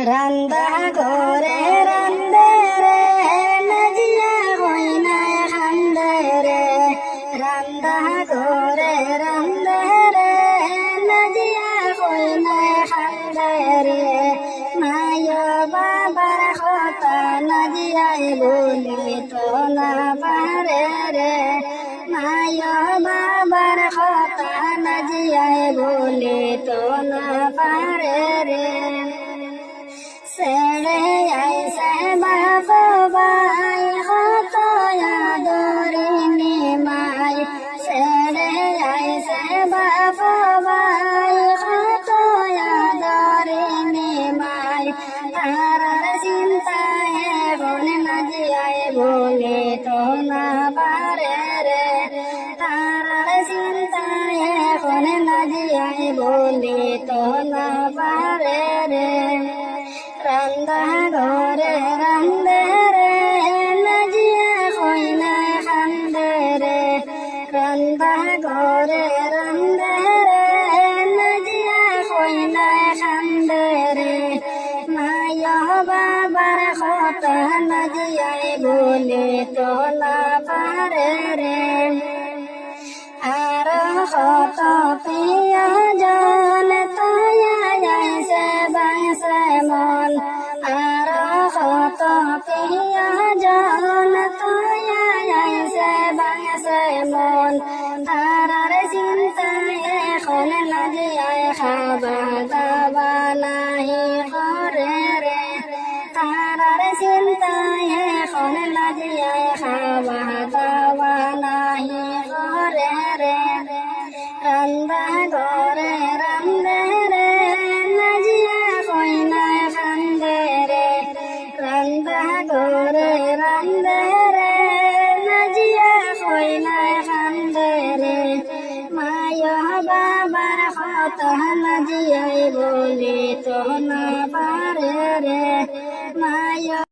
রান্দা করে রান্দে রে নাজিয়া হইনা খান্দে রে রান্দা করে রান্দে রে নাজিয়া হইনা খান্দে রে মায় বাবার কথা নাজিয়াই বলি তো না পারে রে মায় বাবার কথা নাজিয়াই বলি তো না পারে রে সেড়ে আইসে বাপ ভাই হত আদরিনি মাই সেড়ে আইসে বাপ ভাই হত আদরিনি মাই তারার চিন্তায় বন নাজিয়াই বলে তো না পারে রে তারার চিন্তায় বন নাজিয়াই বলে তো না পারে রে রান্দা ঘরে রান্দে রে নাজিয়া হইনা খান্দে রে রান্দা ঘরে রান্দে রে নাজিয়া হইনা খান্দে রে মায় বাবার কথা নাজিয়াই বলে তো না পারে রে আর কত প্রিয় জন তয়া যাইছে বাংসে মন আর কত প্রিয় জন তয়া যাইছে বাংসে মন তারার চিন্তায় এখন নাজিয়াই খাবা দাবা নাহি করে রে তারার চিন্তায় এখন নাজিয়াই খাবা দাবা নাহি করে রে রান্দা করে রান্দে রে নাজিয়া হইনা খান্দে রে রান্দা করে রান্দে রে নাজিয়া হইনা খান্দে রে মায় বাবার কথা নাজিয়াই বলে তো না পারে রে মায়